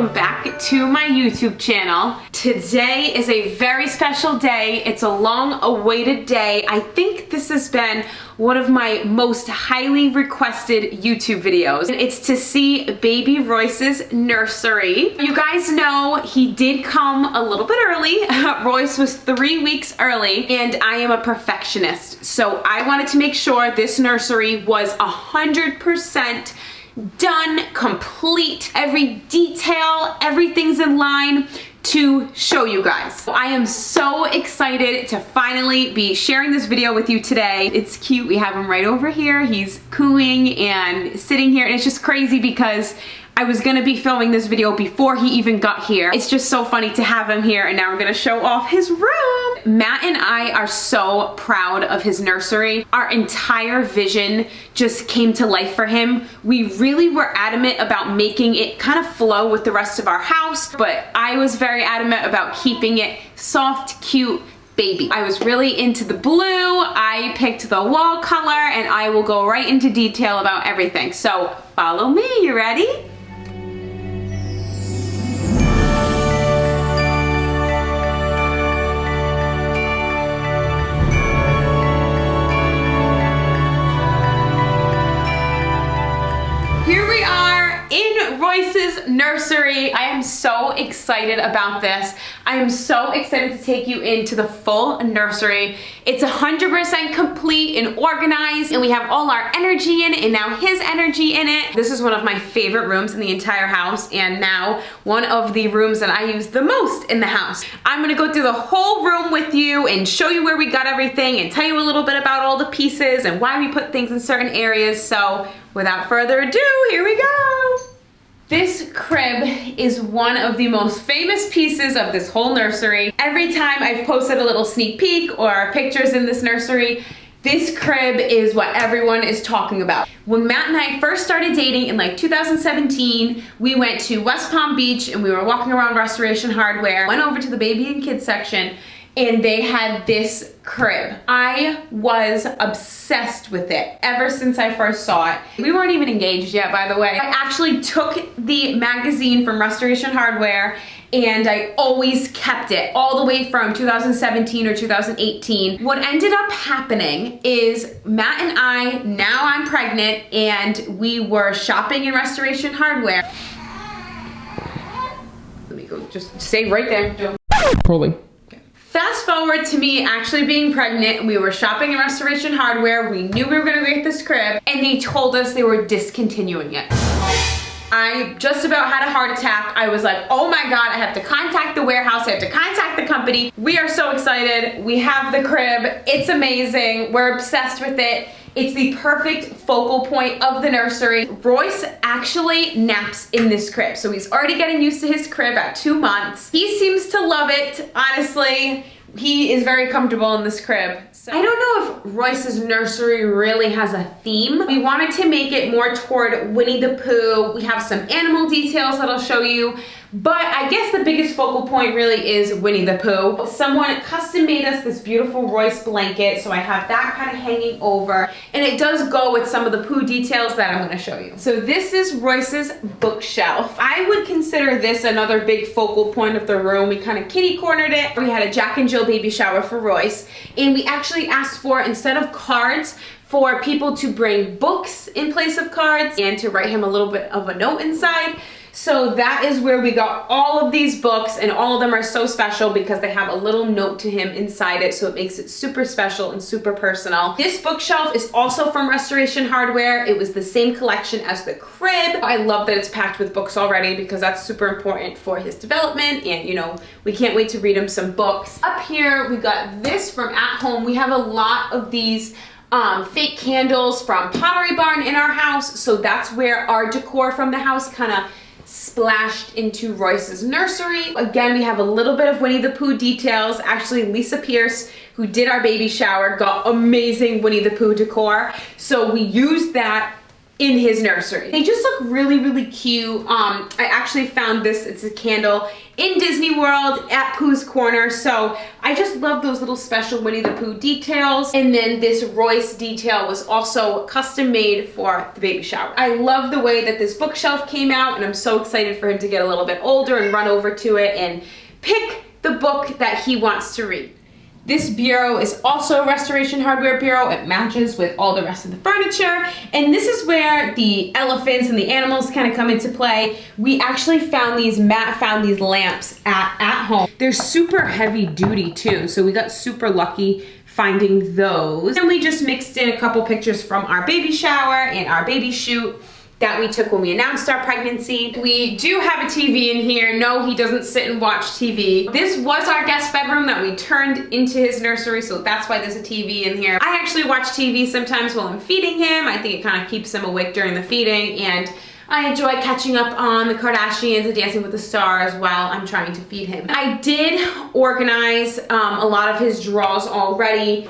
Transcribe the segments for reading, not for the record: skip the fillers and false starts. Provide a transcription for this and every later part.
welcome back to my YouTube channel. Today is a very special day. It's a long-awaited day. I think this has been one of my most highly requested YouTube videos. It's to see baby Royce's nursery. You guys know he did come a little bit early. Royce was 3 weeks early, and I am a perfectionist. So I wanted to make sure this nursery was 100% done, complete, every detail, everything's in line to show you guys. I am so excited to finally be sharing this video with you today. It's cute, we have him right over here. He's cooing and sitting here, and it's just crazy because I was gonna be filming this video before he even got here. It's just so funny to have him here, and now we're gonna show off his room. Matt and I are so proud of his nursery. Our entire vision just came to life for him. We really were adamant about making it kind of flow with the rest of our house, but I was very adamant about keeping it soft, cute, baby. I was really into the blue. I picked the wall color, and I will go right into detail about everything. So follow me, you ready? Here we are in Royce's nursery. I am so excited about this. I am so excited to take you into the full nursery. It's 100% complete and organized, and we have all our energy in it, and now his energy in it. This is one of my favorite rooms in the entire house, and now one of the rooms that I use the most in the house. I'm gonna go through the whole room with you and show you where we got everything and tell you a little bit about all the pieces and why we put things in certain areas. So without further ado, here we go. This crib is one of the most famous pieces of this whole nursery. Every time I've posted a little sneak peek or pictures in this nursery, this crib is what everyone is talking about. When Matt and I first started dating in like 2017, we went to West Palm Beach and we were walking around Restoration Hardware, went over to the baby and kids section, and they had this crib. I was obsessed with it ever since I first saw it. We weren't even engaged yet, by the way. I actually took the magazine from Restoration Hardware, and I always kept it all the way from 2017 or 2018. What ended up happening is Matt and I, now I'm pregnant, and we were shopping in Restoration Hardware. Let me go, just stay right there. Rolling. Fast forward to me actually being pregnant. We were shopping in Restoration Hardware. We knew we were gonna get this crib, and they told us they were discontinuing it. I just about had a heart attack. I was like, oh my God, I have to contact the warehouse. I have to contact the company. We are so excited. We have the crib. It's amazing. We're obsessed with it. It's the perfect focal point of the nursery. Royce actually naps in this crib, so he's already getting used to his crib at 2 months. He seems to love it, honestly. He is very comfortable in this crib. So I don't know if Royce's nursery really has a theme. We wanted to make it more toward Winnie the Pooh. We have some animal details that I'll show you, but I guess the biggest focal point really is Winnie the Pooh. Someone custom made us this beautiful Royce blanket, so I have that kind of hanging over, and it does go with some of the Pooh details that I'm gonna show you. So this is Royce's bookshelf. I would consider this another big focal point of the room. We kind of kitty cornered it. We had a Jack and Jill baby shower for Royce, and we actually asked for, instead of cards, for people to bring books in place of cards and to write him a little bit of a note inside. So that is where we got all of these books, and all of them are so special because they have a little note to him inside it, so it makes it super special and super personal. This bookshelf is also from Restoration Hardware. It was the same collection as the crib. I love that it's packed with books already because that's super important for his development, and you know, we can't wait to read him some books. Up here, we got this from At Home. We have a lot of these fake candles from Pottery Barn in our house, so that's where our decor from the house kind of splashed into Royce's nursery. Again, we have a little bit of Winnie the Pooh details. Actually, Lisa Pierce, who did our baby shower, got amazing Winnie the Pooh decor. So we used that in his nursery. They just look really, really cute. I actually found this, it's a candle, in Disney World at Pooh's Corner. So I just love those little special Winnie the Pooh details. And then this Royce detail was also custom made for the baby shower. I love the way that this bookshelf came out, and I'm so excited for him to get a little bit older and run over to it and pick the book that he wants to read. This bureau is also a Restoration Hardware bureau. It matches with all the rest of the furniture. And this is where the elephants and the animals kind of come into play. We actually found these, Matt found these lamps at home. They're super heavy duty too, so we got super lucky finding those. And we just mixed in a couple pictures from our baby shower and our baby shoot that we took when we announced our pregnancy. We do have a TV in here. No, he doesn't sit and watch TV. This was our guest bedroom that we turned into his nursery, so that's why there's a TV in here. I actually watch TV sometimes while I'm feeding him. I think it kind of keeps him awake during the feeding, and I enjoy catching up on the Kardashians and Dancing with the Stars while I'm trying to feed him. I did organize a lot of his drawers already.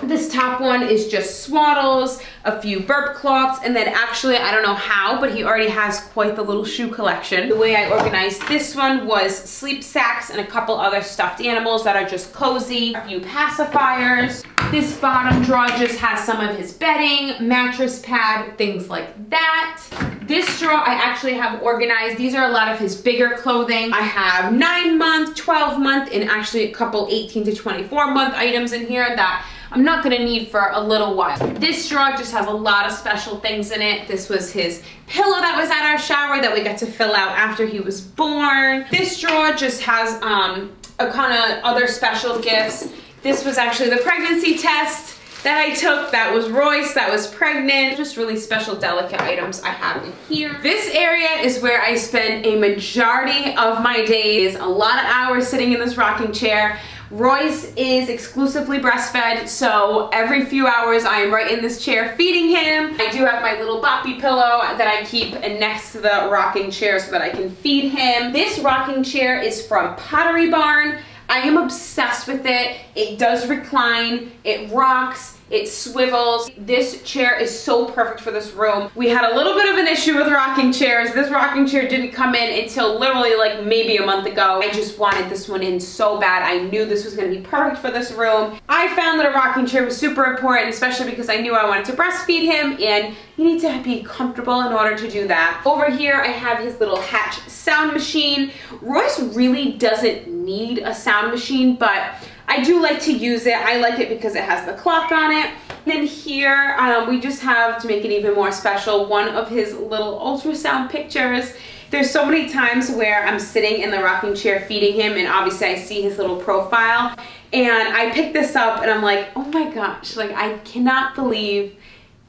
This top one is just swaddles, a few burp cloths, and then actually, I don't know how, but he already has quite the little shoe collection. The way I organized this one was sleep sacks and a couple other stuffed animals that are just cozy, a few pacifiers. This bottom drawer just has some of his bedding, mattress pad, things like that. This drawer I actually have organized. These are a lot of his bigger clothing. I have 9-month, 12-month, and actually a couple 18 to 24-month items in here that I'm not gonna need for a little while. This drawer just has a lot of special things in it. This was his pillow that was at our shower that we got to fill out after he was born. This drawer just has a kind of other special gifts. This was actually the pregnancy test that I took. That was Royce, that was pregnant. Just really special, delicate items I have in here. This area is where I spend a majority of my days, a lot of hours sitting in this rocking chair. Royce is exclusively breastfed, so every few hours I am right in this chair feeding him. I do have my little boppy pillow that I keep next to the rocking chair so that I can feed him. This rocking chair is from Pottery Barn. I am obsessed with it. It does recline, it rocks, it swivels. This chair is so perfect for this room. We had a little bit of an issue with rocking chairs. This rocking chair didn't come in until literally like maybe a month ago. I just wanted this one in so bad. I knew this was gonna be perfect for this room. I found that a rocking chair was super important, especially because I knew I wanted to breastfeed him, and you need to be comfortable in order to do that. Over here, I have his little Hatch sound machine. Royce really doesn't need a sound machine, but I do like to use it. I like it because it has the clock on it. And then here, we just have, to make it even more special, one of his little ultrasound pictures. There's so many times where I'm sitting in the rocking chair feeding him, and obviously I see his little profile, and I pick this up and I'm like, oh my gosh, like I cannot believe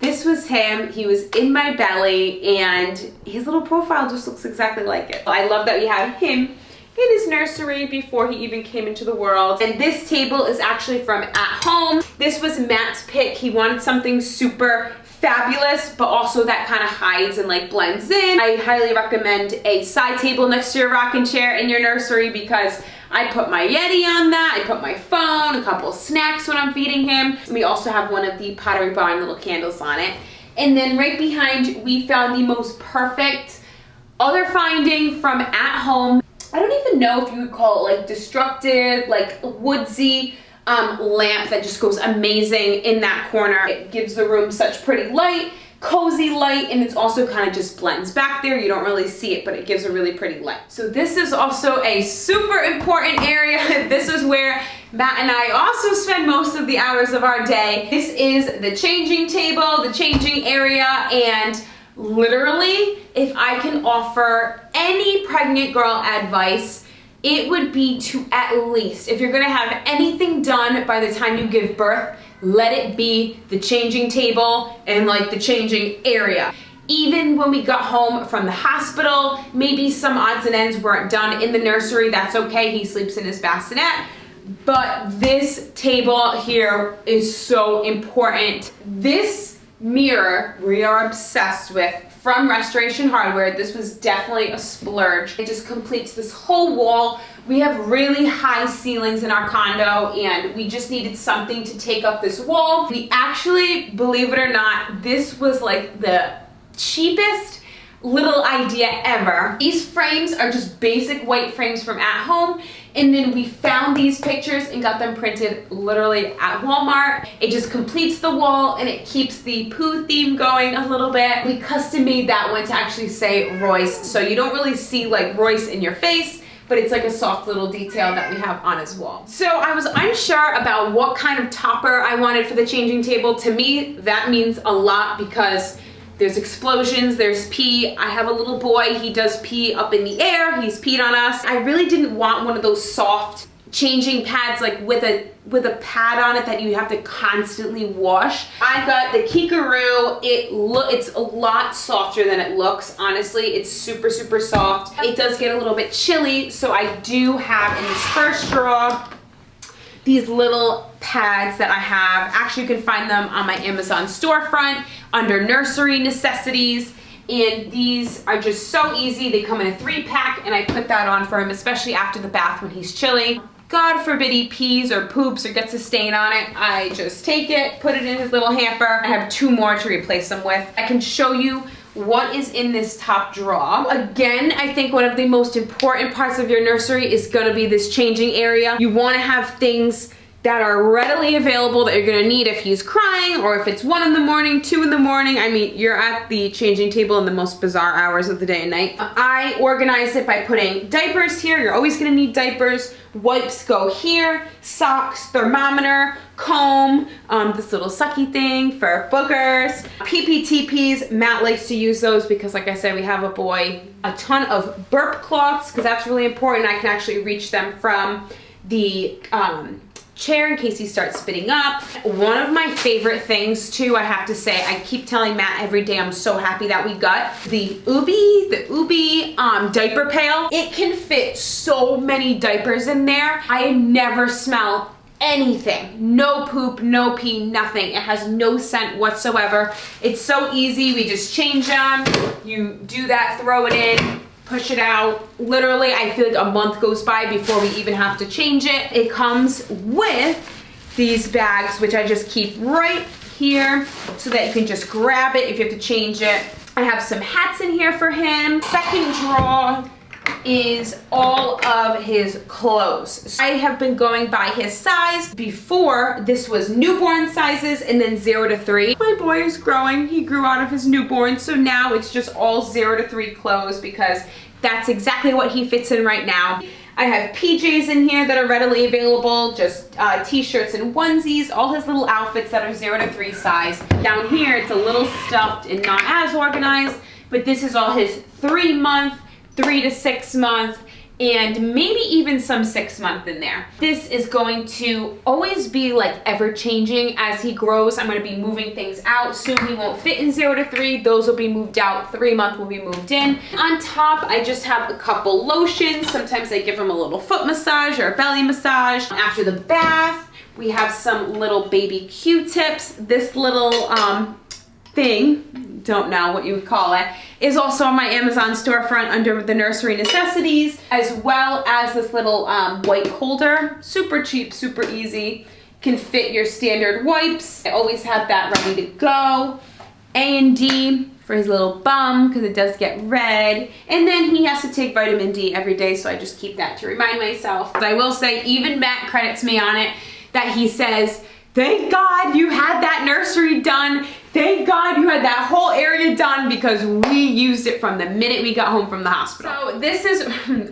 this was him. He was in my belly, and his little profile just looks exactly like it. I love that we have him in his nursery before he even came into the world. And this table is actually from at home. This was Matt's pick. He wanted something super fabulous, but also that kind of hides and like blends in. I highly recommend a side table next to your rocking chair in your nursery, because I put my Yeti on that, I put my phone, a couple snacks when I'm feeding him. We also have one of the Pottery Barn little candles on it. And then right behind, we found the most perfect other finding from at home. I don't even know if you would call it like destructive, like woodsy lamp that just goes amazing in that corner. It gives the room such pretty light, cozy light, and it's also kind of just blends back there. You don't really see it, but it gives a really pretty light. So this is also a super important area. This is where Matt and I also spend most of the hours of our day. This is the changing table, the changing area, and literally, if I can offer any pregnant girl advice, it would be to, at least, if you're gonna have anything done by the time you give birth, let it be the changing table and like the changing area. Even when we got home from the hospital, maybe some odds and ends weren't done in the nursery, that's okay, he sleeps in his bassinet. But this table here is so important. This mirror we are obsessed with from Restoration Hardware. This was definitely a splurge. It just completes this whole wall. We have really high ceilings in our condo, and we just needed something to take up this wall. We actually, believe it or not, this was like the cheapest little idea ever. These frames are just basic white frames from at home, and then we found these pictures and got them printed literally at Walmart. It just completes the wall and it keeps the poo theme going a little bit. We custom made that one to actually say Royce, so you don't really see like Royce in your face, but it's like a soft little detail that we have on his wall. So I was unsure about what kind of topper I wanted for the changing table. To me, that means a lot because there's explosions, there's pee. I have a little boy, he does pee up in the air, he's peed on us. I really didn't want one of those soft changing pads like with a pad on it that you have to constantly wash. I got the Kikaroo. It's a lot softer than it looks, honestly. It's super, super soft. It does get a little bit chilly, so I do have in this first drawer these little pads that I have. Actually, you can find them on my Amazon storefront under Nursery Necessities. And these are just so easy. They come in a 3-pack and I put that on for him, especially after the bath when he's chilly. God forbid he pees or poops or gets a stain on it. I just take it, put it in his little hamper. I have 2 more to replace them with. I can show you what is in this top drawer. Again, I think one of the most important parts of your nursery is gonna be this changing area. You wanna have things that are readily available that you're gonna need if he's crying or if it's 1 in the morning, 2 in the morning. I mean, you're at the changing table in the most bizarre hours of the day and night. I organize it by putting diapers here. You're always gonna need diapers. Wipes go here, socks, thermometer, comb, this little sucky thing for boogers, PPTPs. Matt likes to use those because, like I said, we have a boy. A ton of burp cloths because that's really important. I can actually reach them from the chair in case he starts spitting up. One of my favorite things too, I have to say, I keep telling Matt every day I'm so happy that we got the Ubi diaper pail. It can fit so many diapers in there. I never smell anything. No poop, no pee, nothing. It has no scent whatsoever. It's so easy. We just change them. You do that, throw it in, push it out. Literally, I feel like a month goes by before we even have to change it. It comes with these bags, which I just keep right here so that you can just grab it if you have to change it. I have some hats in here for him. Second drawer is all of his clothes. I have been going by his size. Before, this was newborn sizes and then 0 to 3. My boy is growing. He grew out of his newborn, so now it's just all 0 to 3 clothes because that's exactly what he fits in right now. I have PJs in here that are readily available, just t-shirts and onesies, all his little outfits that are 0 to 3 size. Down here, it's a little stuffed and not as organized, but this is all his 3-month, 3 to 6 month, and maybe even some 6-month in there. This is going to always be like ever changing as he grows. I'm going to be moving things out. Soon he won't fit in 0 to 3. Those will be moved out. 3-month will be moved in. On top, I just have a couple lotions. Sometimes I give him a little foot massage or a belly massage. After the bath, we have some little baby Q-tips. This little thing, don't know what you would call it, is also on my Amazon storefront under the Nursery Necessities, as well as this little wipe holder. Super cheap, super easy. Can fit your standard wipes. I always have that ready to go. A&D for his little bum because it does get red. And then he has to take vitamin D every day, so I just keep that to remind myself. But I will say, even Matt credits me on it, that he says, thank God you had that nursery done. Thank God you had that whole area done because we used it from the minute we got home from the hospital. So this is,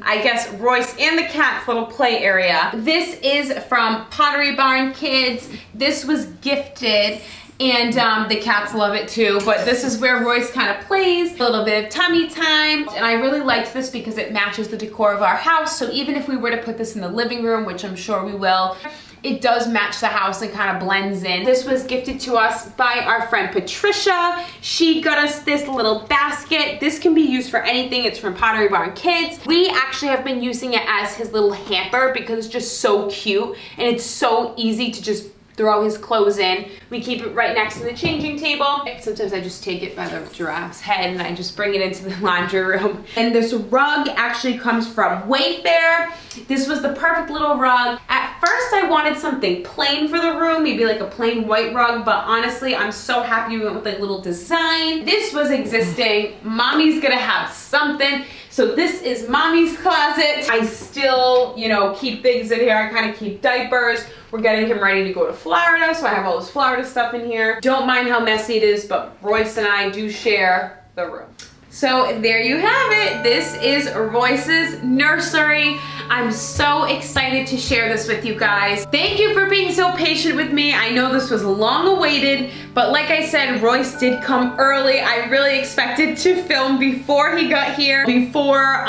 I guess, Royce and the cat's little play area. This is from Pottery Barn Kids. This was gifted and the cats love it too, but this is where Royce kind of plays, a little bit of tummy time. And I really liked this because it matches the decor of our house. So even if we were to put this in the living room, which I'm sure we will, it does match the house and kind of blends in. This was gifted to us by our friend Patricia. She got us this little basket. This can be used for anything. It's from Pottery Barn Kids. We actually have been using it as his little hamper because it's just so cute and it's so easy to just throw his clothes in. We keep it right next to the changing table. Sometimes I just take it by the giraffe's head and I just bring it into the laundry room. And this rug actually comes from Wayfair. This was the perfect little rug. At first, first I wanted something plain for the room, maybe like a plain white rug, but honestly, I'm so happy we went with like a little design. This was existing. Mommy's gonna have something. So this is Mommy's closet. I still, you know, keep things in here. I kind of keep diapers. We're getting him ready to go to Florida, so I have all this Florida stuff in here. Don't mind how messy it is, but Royce and I do share the room. So there you have it. This is Royce's nursery. I'm so excited to share this with you guys. Thank you for being so patient with me. I know this was long awaited, but like I said, Royce did come early. I really expected to film before he got here, before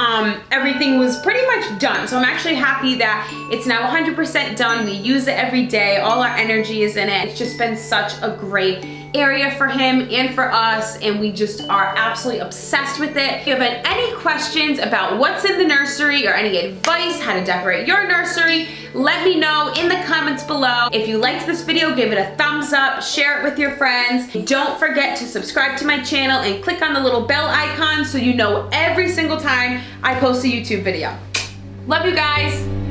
everything was pretty much done. So I'm actually happy that it's now 100% done. We use it every day. All our energy is in it. It's just been such a great area for him and for us, and we just are absolutely obsessed with it. If you have any questions about what's in the nursery or any advice how to decorate your nursery, let me know in the comments below. If you liked this video, give it a thumbs up, share it with your friends. Don't forget to subscribe to my channel and click on the little bell icon so you know every single time I post a YouTube video. Love you guys.